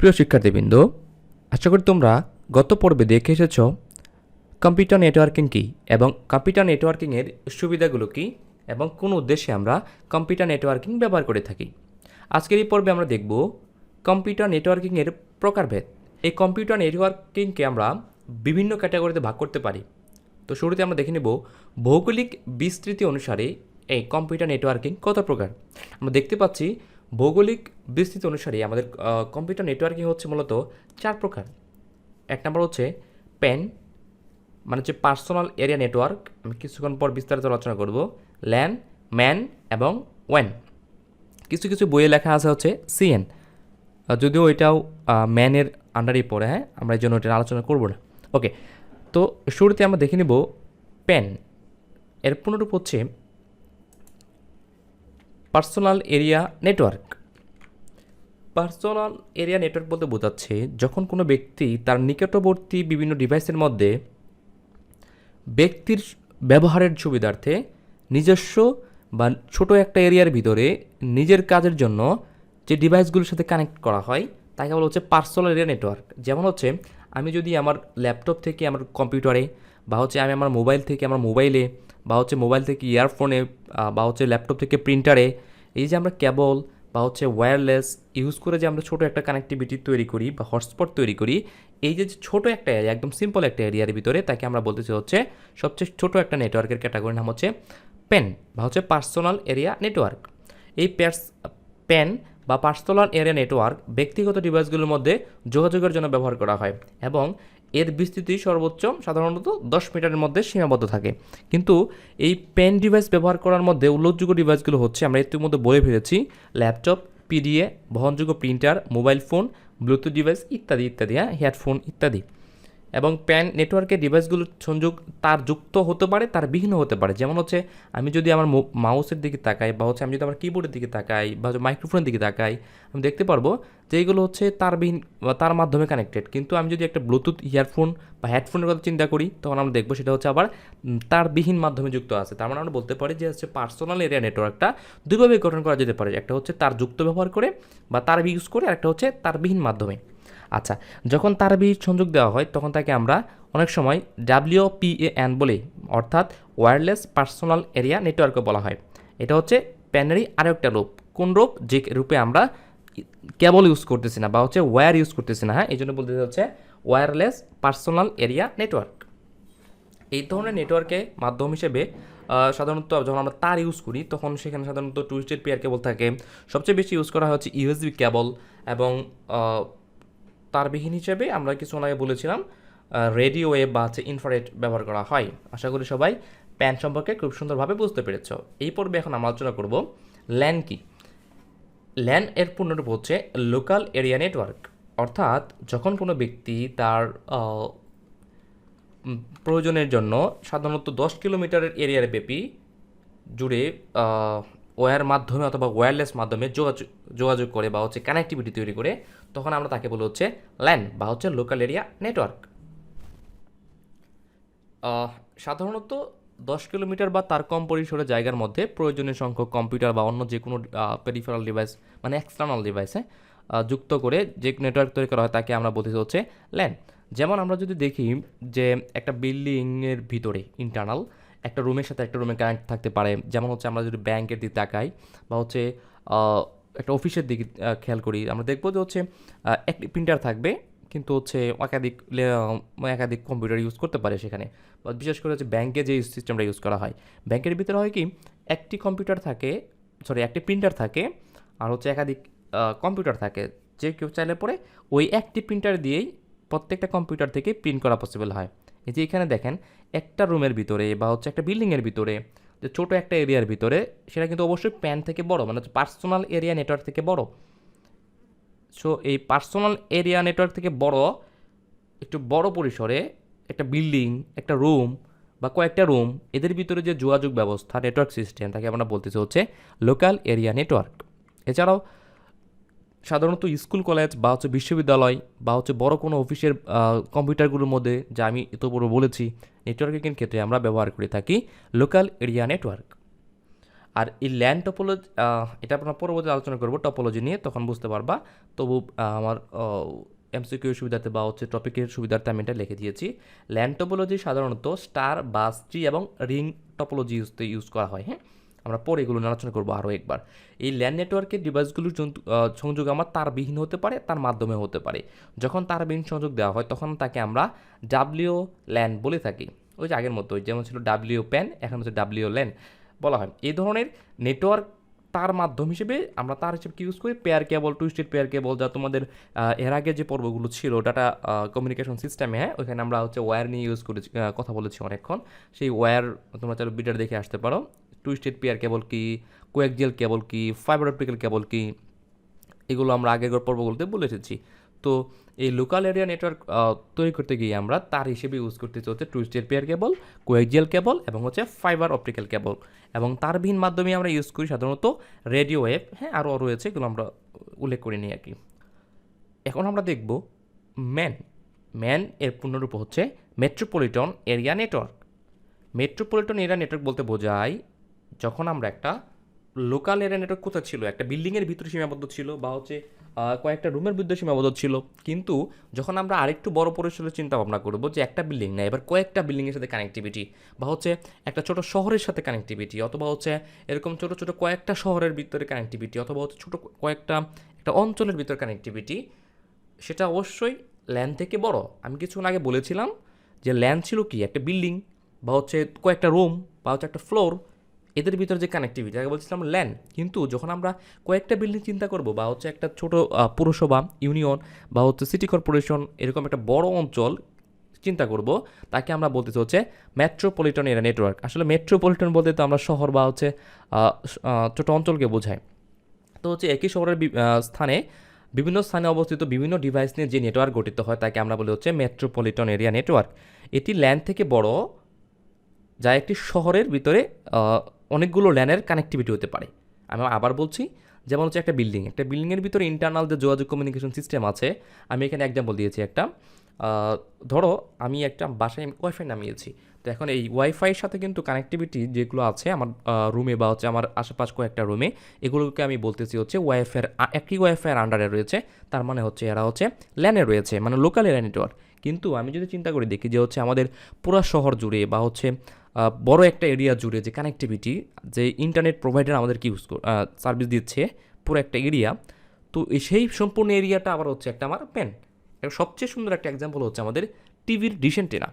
প্রিয় শিক্ষার্থীবৃন্দ, আশা করি তোমরা গত পর্বে দেখে এসেছ কম্পিউটার নেটওয়ার্কিং কী এবং কম্পিউটার নেটওয়ার্কিংয়ের সুবিধাগুলো কী এবং কোন উদ্দেশ্যে আমরা কম্পিউটার নেটওয়ার্কিং ব্যবহার করে থাকি। আজকের এই পর্বে আমরা দেখব কম্পিউটার নেটওয়ার্কিংয়ের প্রকারভেদ। এই কম্পিউটার নেটওয়ার্কিংকে আমরা বিভিন্ন ক্যাটাগরিতে ভাগ করতে পারি। তো শুরুতে আমরা দেখে নেব ভৌগোলিক বিস্তৃতি অনুসারে এই কম্পিউটার নেটওয়ার্কিং কত প্রকার। আমরা দেখতে পাচ্ছি ভৌগোলিক বিস্তৃতি অনুসারে আমাদের কম্পিউটার নেটওয়ার্কিং হচ্ছে মূলত 4 প্রকার। এক নম্বর হচ্ছে প্যান, মানে হচ্ছে পার্সোনাল এরিয়া নেটওয়ার্ক, আমি কিছুক্ষণ পর বিস্তারিত আলোচনা করব। ল্যান, ম্যান এবং ওয়ান। কিছু কিছু বইয়ে লেখা আছে হচ্ছে সিএন, যদিও এটাও ম্যানের আন্ডারেই পড়ে। হ্যাঁ, আমরা এই জন্য এটা আলোচনা করব না। ওকে, তো শুরুতে আমরা দেখে নেব প্যান। এর পুনরূপ হচ্ছে personal area network. Personal area network বলতে বোঝাচ্ছে যখন কোনো ব্যক্তি তার নিকটবর্তী বিভিন্ন ডিভাইসের মধ্যে ব্যক্তির ব্যবহারের সুবিধার্থে নিজস্ব বা ছোট একটা এরিয়ার ভিতরে নিজের কাজের জন্য যে ডিভাইসগুলোর সাথে কানেক্ট করা হয় তাকে বলা হচ্ছে পার্সোনাল এরিয়া নেটওয়ার্ক। যেমন হচ্ছে আমি যদি আমার ল্যাপটপ থেকে আমার কম্পিউটারে, বা হচ্ছে আমি আমার মোবাইল থেকে আমার মোবাইলে, বা হচ্ছে মোবাইল থেকে ইয়ারফোনে, বা হচ্ছে ল্যাপটপ থেকে প্রিন্টারে, এই যে আমরা কেবল বা হচ্ছে ওয়্যারলেস ইউজ করে যে আমরা ছোটো একটা কানেক্টিভিটি তৈরি করি বা হটস্পট তৈরি করি, এই যে ছোটো একটা এরিয়া, একদম সিম্পল একটা এরিয়ার ভিতরে, তাকে আমরা বলতেছি হচ্ছে সবচেয়ে ছোটো একটা নেটওয়ার্কের ক্যাটাগরির নাম হচ্ছে প্যান বা হচ্ছে পার্সোনাল এরিয়া নেটওয়ার্ক। এই প্যান বা পার্সোনাল এরিয়া নেটওয়ার্ক ব্যক্তিগত ডিভাইসগুলোর মধ্যে যোগাযোগের জন্য ব্যবহার করা হয় এবং এর বিস্তৃতি সর্বোচ্চ সাধারণত 10 মিটারের মধ্যে সীমাবদ্ধ থাকে। কিন্তু এই পেন ডিভাইস ব্যবহার করার মধ্যে উল্লেখযোগ্য ডিভাইসগুলো হচ্ছে, আমরা ইতিমধ্যে বলে ফেলেছি, ল্যাপটপ, পিডিএ, বহনযোগ্য printer, mobile phone, Bluetooth device ইত্যাদি ইত্যাদি, হ্যাঁ, হেডফোন ইত্যাদি। এবং প্যান নেটওয়ার্কের ডিভাইসগুলোর সংযোগ তার যুক্ত হতে পারে, তার বিহীন হতে পারে। যেমন হচ্ছে আমি যদি আমার মাউসের দিকে তাকাই, বা হচ্ছে আমি যদি আমার কিবোর্ডের দিকে তাকাই, বা হচ্ছে মাইক্রোফোনের দিকে তাকাই, আমি দেখতে পারবো যে এইগুলো হচ্ছে তারবিহীন বা তার মাধ্যমে কানেক্টেড। কিন্তু আমি যদি একটা ব্লুটুথ ইয়ারফোন বা হেডফোনের কথা চিন্তা করি, তখন আমরা দেখবো সেটা হচ্ছে আবার তারবিহীন মাধ্যমে যুক্ত আছে। তার মানে আমরা বলতে পারি যে হচ্ছে পার্সোনাল এরিয়া নেটওয়ার্কটা দুইভাবে গঠন করা যেতে পারে। একটা হচ্ছে তার যুক্ত ব্যবহার করে বা তার ইউজ করে, আর একটা হচ্ছে তারবিহীন মাধ্যমে। আচ্ছা, যখন তারবিহীন সংযোগ দেওয়া হয় তখন তাকে আমরা অনেক সময় WPAN বলি, অর্থাৎ ওয়্যারলেস পার্সোনাল এরিয়া নেটওয়ার্কও বলা হয়। এটা হচ্ছে প্যানেরই আরেকটা রূপ। কোন রূপ? যে রূপে আমরা কেবল ইউজ করতেছি না বা হচ্ছে ওয়্যার ইউজ করতেছি না। হ্যাঁ, এই জন্য বলতে হচ্ছে ওয়্যারলেস পার্সোনাল এরিয়া নেটওয়ার্ক। এই ধরনের নেটওয়ার্কে মাধ্যম হিসেবে সাধারণত যখন আমরা তার ইউজ করি তখন সেখানে সাধারণত টুইস্টেড পেয়ার কেবল থাকে। সবচেয়ে বেশি ইউজ করা হচ্ছে USB কেবল, এবং তারবিহীন হিসেবে আমরা কিছুক্ষণ আগে বলেছিলাম রেডিও ওয়েভ বা হচ্ছে ইনফ্রারেড ব্যবহার করা হয়। আশা করি সবাই প্যান সম্পর্কে খুব সুন্দরভাবে বুঝতে পেরেছ। এই পর্বে এখন আমরা আলোচনা করব ল্যান কি। ল্যান এর পূর্ণরূপ হচ্ছে লোকাল এরিয়া নেটওয়ার্ক, অর্থাৎ যখন কোনো ব্যক্তি তার প্রয়োজনের জন্য সাধারণত 10 কিলোমিটারের এরিয়ার ব্যাপী জুড়ে ওয়্যার মাধ্যমে অথবা ওয়্যারলেস মাধ্যমে যোগাযোগ করে বা হচ্ছে কানেক্টিভিটি তৈরি করে, তখন আমরা তাকে বলি হচ্ছে ল্যান বা হচ্ছে লোকাল এরিয়া নেটওয়ার্ক। সাধারণত 10 কিলোমিটার বা তার কম পরিসরের জায়গার মধ্যে প্রয়োজনীয় সংখ্যক কম্পিউটার বা অন্য যে কোনো পেরিফেরাল ডিভাইস, মানে এক্সটার্নাল ডিভাইসে যুক্ত করে যে নেটওয়ার্ক তৈরি করা হয় তাকে আমরা বলতে হচ্ছে ল্যান। যেমন আমরা যদি দেখি যে একটা বিল্ডিংয়ের ভিতরে ইন্টারনাল একটা রুমের সাথে একটা রুমে কানেক্ট থাকতে পারে। যেমন হচ্ছে আমরা যদি ব্যাংকের দিকে তাকাই বা হচ্ছে একটা অফিসের দিকে খেয়াল করি, আমরা দেখবো যে হচ্ছে একটি প্রিন্টার থাকবে কিন্তু হচ্ছে একাধিক কম্পিউটার ইউজ করতে পারে সেখানে। বিশেষ করে হচ্ছে ব্যাংকে যে সিস্টেমটা ইউজ করা হয়, ব্যাংকের ভিতরে হয় কি একটি কম্পিউটার থাকে, একটি প্রিন্টার থাকে, আর হচ্ছে একাধিক কম্পিউটার থাকে। যে কেউ চাইলে পরে ওই একটি প্রিন্টার দিয়েই প্রত্যেকটা কম্পিউটার থেকে প্রিন্ট করা পসিবল হয়। এই যে এখানে দেখেন একটা রুমের ভিতরে বা হচ্ছে একটা বিল্ডিংয়ের ভিতরে যে ছোটো একটা এরিয়ার ভিতরে, সেটা কিন্তু অবশ্যই প্যান থেকে বড়, মানে হচ্ছে পার্সোনাল এরিয়া নেটওয়ার্ক থেকে বড়। সো এই পার্সোনাল এরিয়া নেটওয়ার্ক থেকে বড়, একটু বড় পরিসরে একটা বিল্ডিং, একটা রুম বা কয়েকটা রুম, এদের ভিতরে যে যোগাযোগ ব্যবস্থা নেটওয়ার্ক সিস্টেম, তাকে আমরা বলতেছি হচ্ছে লোকাল এরিয়া নেটওয়ার্ক। এছাড়াও সাধারণত স্কুল, কলেজ বা হচ্ছে বিশ্ববিদ্যালয় বা হচ্ছে বড় কোনো অফিসের কম্পিউটারগুলোর মধ্যে, যা আমি এতবড় বলেছি, নেটওয়ার্কিংয়ের ক্ষেত্রে আমরা ব্যবহার করে থাকি লোকাল এরিয়া নেটওয়ার্ক। আর এই ল্যান টপোলজি, এটা আপনার পরবর্তী আলোচনা করবো টপোলজি নিয়ে, তখন বুঝতে পারবা। তবু আমার এমসিকিউ সুবিধার্থে বা হচ্ছে টপিকের সুবিধার্থে আমি এটা লিখে দিয়েছি। ল্যান টপোলজি সাধারণত স্টার, বাস, ট্রি এবং রিং টপোলজি ইউজ করা হয়। হ্যাঁ, আমরা পরে এগুলো নিয়ে আলোচনা করবো আরও একবার। এই ল্যান নেটওয়ার্কের ডিভাইসগুলোর সংযোগ আমার তারবিহীন হতে পারে, তার মাধ্যমে হতে পারে। যখন তারবিহীন সংযোগ দেওয়া হয় তখন তাকে আমরা ডাব্লিউ ল্যান বলে থাকি। ওই যে আগের মতো, যেমন ছিল ডাব্লিউ প্যান, এখন হচ্ছে ডাব্লিউ ল্যান বলা হয়। এই ধরনের নেটওয়ার্ক তার মাধ্যম হিসেবে আমরা তার হিসেবে কি ইউজ করি, pair cable, twisted pair cable, যা তোমাদের এর আগে যে পর্বগুলো ছিল ডাটা কমিউনিকেশন সিস্টেমে, হ্যাঁ, ওইখানে আমরা হচ্ছে ওয়্যার নিয়ে ইউজ করেছি, কথা বলেছি অনেকক্ষণ। সেই ওয়্যার তোমরা চাইলে ভিডিও দেখে আসতে পারো। টুইস্টেড পেয়ার কেবল কি, কোয়াক্সিয়াল কেবল কি, ফাইবার অপটিক্যাল কেবল কি, এগুলো আমরা আগের পর্বগুলোতে বলে এসেছি। তো এই লোকাল এরিয়া নেটওয়ার্ক তৈরি করতে গিয়ে আমরা তার হিসেবে ইউজ করতেছি হচ্ছে টুইস্টেড পেয়ার কেবল, কোয়াক্সিয়াল কেবল এবং হচ্ছে ফাইবার অপটিক্যাল কেবল। এবং তারবিহীন মাধ্যমে আমরা ইউজ করি সাধারণত রেডিও ওয়েভ। হ্যাঁ, আরও রয়েছে, এগুলো আমরা উল্লেখ করে নিই আর কি। এখন আমরা দেখব ম্যান। ম্যান এর পূর্ণরূপ হচ্ছে metropolitan area network. Metropolitan area network বলতে বোঝায় যখন আমরা একটা লোকাল এরিয়া নেটওয়ার্ক কোথায় ছিল, একটা বিল্ডিংয়ের ভিতরে সীমাবদ্ধ ছিল বা হচ্ছে কয়েকটা রুমের ভিতরে সীমাবদ্ধ ছিল, কিন্তু যখন আমরা আরেকটু বড় পরিসরে চিন্তা ভাবনা করবো যে একটা বিল্ডিং না, এবার কয়েকটা বিল্ডিংয়ের সাথে কানেক্টিভিটি, বা হচ্ছে একটা ছোট শহরের সাথে কানেক্টিভিটি, অথবা হচ্ছে এরকম ছোট ছোট কয়েকটা শহরের ভিতরে কানেক্টিভিটি, অথবা হচ্ছে ছোটো কয়েকটা একটা অঞ্চলের ভিতরে কানেক্টিভিটি, সেটা অবশ্যই ল্যান থেকে বড়। আমি কিছুক্ষণ আগে বলেছিলাম যে ল্যান ছিল কি, একটা বিল্ডিং বা হচ্ছে কয়েকটা রুম বা হচ্ছে একটা ফ্লোর, এদের ভিতরে যে কানেক্টিভিটি, আগে বলছিলাম ল্যান। কিন্তু যখন আমরা কয়েকটা বিল্ডিং চিন্তা করব বা হচ্ছে একটা ছোট পুরসভা, ইউনিয়ন বা হচ্ছে সিটি কর্পোরেশন, এরকম একটা বড় অঞ্চল চিন্তা করব, তাকে আমরা বলতেছি হচ্ছে মেট্রোপলিটন এরিয়া নেটওয়ার্ক। আসলে মেট্রোপলিটন বলতে তো আমরা শহর বা হচ্ছে ছোট অঞ্চলকে বোঝাই। তো হচ্ছে একই শহরের স্থানে বিভিন্ন স্থানে অবস্থিত বিভিন্ন ডিভাইস নিয়ে যে নেটওয়ার্ক গঠিত হয় তাকে আমরা বলি হচ্ছে মেট্রোপলিটন এরিয়া নেটওয়ার্ক। এটি ল্যান থেকে বড়, যা একটি শহরের ভিতরে অনেকগুলো ল্যানের কানেক্টিভিটি হতে পারে। আমি আবার বলছি, যেমন হচ্ছে একটা বিল্ডিংয়ের ভিতরে ইন্টারনাল যে যোগাযোগ কমিউনিকেশন সিস্টেম আছে, আমি এখানে এক্সাম্পল দিয়েছি একটা। ধরো আমি একটা বাসায় ওয়াইফাই নামিয়েছি, তো এখন এই ওয়াইফাইয়ের সাথে কিন্তু কানেক্টিভিটি যেগুলো আছে আমার রুমে বা হচ্ছে আমার আশেপাশ কয়েকটা রুমে, এগুলোকে আমি বলতেছি হচ্ছে ওয়াইফাইয়ের, একই ওয়াইফাইয়ের আন্ডারে রয়েছে। তার মানে হচ্ছে এরা হচ্ছে ল্যানে রয়েছে, মানে লোকাল এরিয়া নেটওয়ার্ক। কিন্তু আমি যদি চিন্তা করে দেখি যে হচ্ছে আমাদের পুরো শহর জুড়ে বা হচ্ছে বড় একটা এরিয়া জুড়ে যে কানেক্টিভিটি, যে ইন্টারনেট প্রোভাইডার আমাদেরকে সার্ভিস দিচ্ছে পুরো একটা এরিয়া, তো সেই সম্পূর্ণ এরিয়াটা আবার হচ্ছে একটা আমার প্যান। সবচেয়ে সুন্দর একটা এক্সাম্পল হচ্ছে আমাদের টিভির ডিশ অ্যান্টেনা।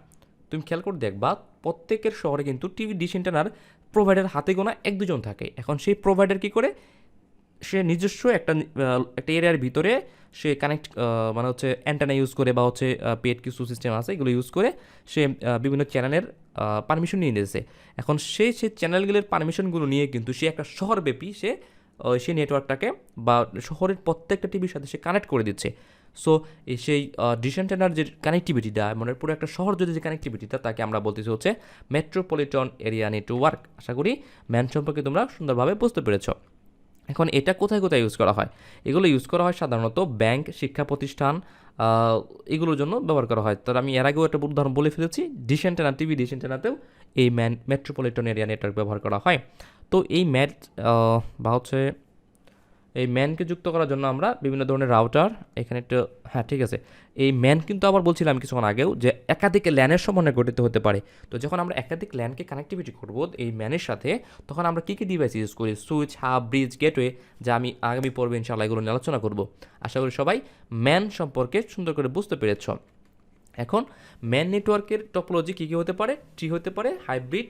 তুমি খেয়াল করে দেখবা প্রত্যেকের শহরে কিন্তু টিভির ডিশ অ্যান্টেনার প্রোভাইডার হাতে গোনা এক দুজন থাকে। এখন সেই প্রোভাইডার কী করে, সে নিজস্ব একটা এরিয়ার ভিতরে সে কানেক্ট, মানে হচ্ছে অ্যান্টেনা ইউজ করে বা হচ্ছে পেড কিছু সিস্টেম আছে, এগুলো ইউজ করে সে বিভিন্ন চ্যানেলের পারমিশন নিয়ে নিয়েছে। এখন সেই চ্যানেলগুলোর পারমিশনগুলো নিয়ে কিন্তু সে একটা শহরব্যাপী সেই নেটওয়ার্কটাকে বা শহরের প্রত্যেকটা টিভির সাথে সে কানেক্ট করে দিচ্ছে। সো সেই ডিশ অ্যান্টেনার যে কানেক্টিভিটিটা, মানে পুরো একটা শহর যদি যে কানেক্টিভিটিটা, তাকে আমরা বলতেছি হচ্ছে মেট্রোপলিটন এরিয়া নেটওয়ার্ক। আশা করি ম্যান সম্পর্কে তোমরা সুন্দরভাবে বুঝতে পেরেছ। এখন এটা কোথায় কোথায় ইউজ করা হয়? এগুলো ইউজ করা হয় সাধারণত ব্যাংক, শিক্ষা প্রতিষ্ঠান, এগুলোর জন্য ব্যবহার করা হয়। তার আমি এর আগেও একটা উদাহরণ বলে ফেলেছি, ডিশ অ্যান্টেনা, টিভি ডিশ অ্যান্টেনাতেও এই মেট্রোপলিটন এরিয়া নেটওয়ার্ক ব্যবহার করা হয়। তো এই বা হচ্ছে এই ম্যানকে যুক্ত করার জন্য আমরা বিভিন্ন ধরনের রাউটার, এখানে একটু, হ্যাঁ ঠিক আছে, এই ম্যান কিন্তু আবার বলছিলাম কিছুক্ষণ আগেও যে একাধিক ল্যানের সমন্বয়ে গঠিত হতে পারে। তো যখন আমরা একাধিক ল্যানকে কানেক্টিভিটি করব এই ম্যানের সাথে, তখন আমরা কী কী ডিভাইস ইউজ করি, সুইচ, হাব, ব্রিজ, গেটওয়ে, যা আমি আগামী পর্বে ইনশাআল্লাহ এগুলো নিয়ে আলোচনা করব। আশা করি সবাই ম্যান সম্পর্কে সুন্দর করে বুঝতে পেরেছ। এখন ম্যান নেটওয়ার্কের টপোলজি কী কী হতে পারে, ট্রি হতে পারে, হাইব্রিড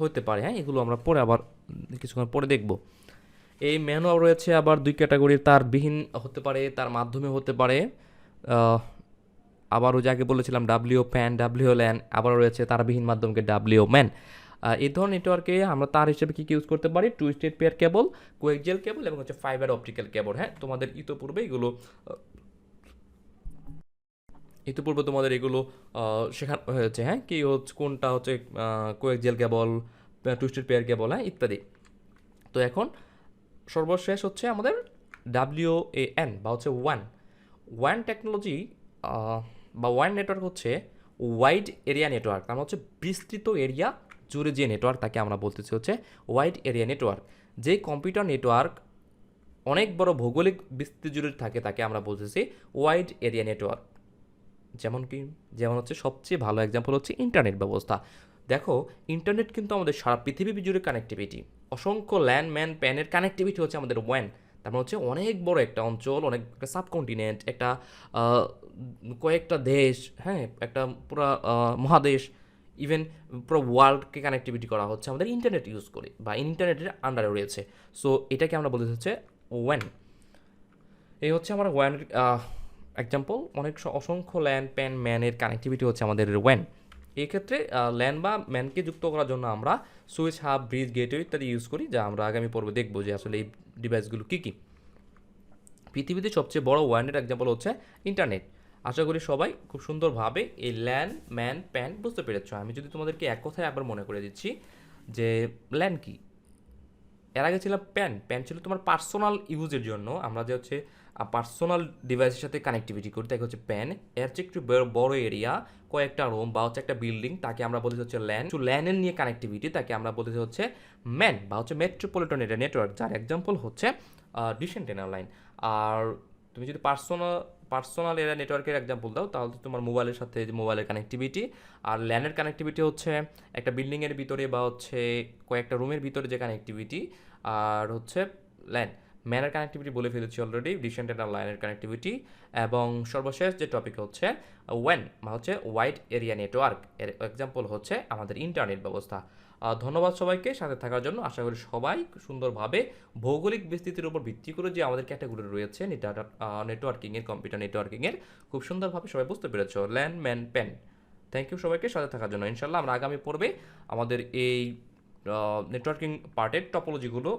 হতে পারে। হ্যাঁ, এগুলো আমরা পরে আবার কিছুক্ষণ পরে দেখব। এই ম্যানও রয়েছে আবার দুই ক্যাটাগরির, তারবিহীন হতে পারে, তার মাধ্যমে হতে পারে। আবারও যাকে বলেছিলাম ডাব্লিউ প্যান, ডাব্লিউ ল্যান, আবারও রয়েছে তারবিহীন মাধ্যমকে ডাব্লিউ ম্যান। এই ধরনের নেটওয়ার্কে আমরা তার হিসেবে কী কী ইউজ করতে পারি, টুইস্টেড পেয়ার কেবল, কোয়াক্সিয়াল কেবল এবং হচ্ছে ফাইবার অপটিক্যাল কেবল। হ্যাঁ, তোমাদের ইতোপূর্বে তোমাদের এগুলো শেখানো হয়েছে। হ্যাঁ, কি হচ্ছে, কোনটা হচ্ছে কোয়াক্সিয়াল কেবল, টুইস্টেড পেয়ার কেবল, হ্যাঁ ইত্যাদি। তো এখন সর্বশেষ হচ্ছে আমাদের WAN বা হচ্ছে ওয়ান টেকনোলজি বা ওয়ান নেটওয়ার্ক হচ্ছে ওয়াইড এরিয়া নেটওয়ার্ক। তার হচ্ছে বিস্তৃত এরিয়া জুড়ে যে নেটওয়ার্ক, তাকে আমরা বলতেছি হচ্ছে ওয়াইড এরিয়া নেটওয়ার্ক। যে কম্পিউটার নেটওয়ার্ক অনেক বড় ভৌগোলিক বিস্তৃতি জুড়ে থাকে তাকে আমরা বলতেছি ওয়াইড এরিয়া নেটওয়ার্ক। যেমন হচ্ছে সবচেয়ে ভালো এক্সাম্পল হচ্ছে ইন্টারনেট ব্যবস্থা। দেখো ইন্টারনেট কিন্তু আমাদের সারা পৃথিবী জুড়ে কানেক্টিভিটি, অসংখ্য ল্যান্ড ম্যান প্যানের কানেক্টিভিটি হচ্ছে আমাদের ওয়ান। তার মানে হচ্ছে অনেক বড় একটা অঞ্চল, অনেক একটা সাবকন্টিনেন্ট, একটা কয়েকটা দেশ, হ্যাঁ একটা পুরো মহাদেশ, ইভেন পুরো ওয়ার্ল্ডকে কানেক্টিভিটি করা হচ্ছে আমাদের ইন্টারনেট ইউজ করে বা ইন্টারনেটের আন্ডারে রয়েছে। সো এটাকে আমরা বলতে হচ্ছে ওয়ান। এই হচ্ছে আমার ওয়ানের এক্সাম্পল। অসংখ্য ল্যান প্যান ম্যানের কানেক্টিভিটি হচ্ছে আমাদের ওয়ান। এই ক্ষেত্রে ল্যান বা ম্যানকে যুক্ত করার জন্য আমরা সুইচ, হাব, ব্রিজ, গেটওয়ে ইত্যাদি ইউজ করি, যা আমরা আগামী পর্বে দেখবো যে আসলে এই ডিভাইসগুলো কী কী। পৃথিবীতে সবচেয়ে বড় ওয়ানের এক্সাম্পল হচ্ছে ইন্টারনেট। আশা করি সবাই খুব সুন্দরভাবে এই ল্যান ম্যান প্যান বুঝতে পেরেছ। আমি যদি তোমাদেরকে এক কথায় একবার মনে করে দিচ্ছি যে ল্যান কি, এর আগে ছিল প্যান। প্যান ছিল তোমার পার্সোনাল ইউজের জন্য, আমরা যে হচ্ছে পার্সোনাল ডিভাইসের সাথে কানেক্টিভিটি করি তাকে হচ্ছে প্যান। এর চেয়ে একটু বড় এরিয়া, কয়েকটা রুম বা হচ্ছে একটা বিল্ডিং, তাকে আমরা বলতে হচ্ছে ল্যান। টু ল্যানের নিয়ে কানেক্টিভিটি তাকে আমরা বলতে হচ্ছে ম্যান বা হচ্ছে মেট্রোপলিটন এরিয়া নেটওয়ার্ক, যার এক্সাম্পল হচ্ছে ডিশ অ্যান্টেনা লাইন। আর তুমি যদি পার্সোনাল এরিয়া নেটওয়ার্কের এক্সাম্পল দাও তাহলে তো তোমার মোবাইলের সাথে মোবাইলের কানেক্টিভিটি। আর ল্যানের কানেক্টিভিটি হচ্ছে একটা বিল্ডিংয়ের ভিতরে বা হচ্ছে কয়েকটা রুমের ভিতরে যে কানেক্টিভিটি। আর হচ্ছে ল্যান ম্যানের কানেক্টিভিটি বলে ফেলেছি অলরেডি, ডিশ অ্যান্টেনা লাইনের কানেক্টিভিটি। এবং সর্বশেষ যে টপিক হচ্ছে ওয়ান বা হচ্ছে ওয়াইড এরিয়া নেটওয়ার্ক, এর এক্সাম্পল হচ্ছে আমাদের ইন্টারনেট ব্যবস্থা। ধন্যবাদ সবাইকে সাথে থাকার জন্য। আশা করি সবাই সুন্দরভাবে ভৌগোলিক বিস্তৃতির উপর ভিত্তি করে যে আমাদের ক্যাটাগরি রয়েছে নেটওয়ার্কিংয়ের, কম্পিউটার নেটওয়ার্কিংয়ের, খুব সুন্দরভাবে সবাই বুঝতে পেরেছ LAN MAN PAN. Thank you সবাইকে সাথে থাকার জন্য। ইনশাল্লাহ আমরা আগামী পর্বে আমাদের এই নেটওয়ার্কিং পার্টের টপোলজিগুলো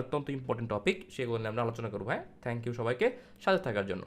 অত্যন্ত ইম্পর্টেন্ট টপিক, সেগুলো নিয়ে আমরা আলোচনা করবো। হ্যাঁ, থ্যাংক ইউ সবাইকে সাথে থাকার জন্য।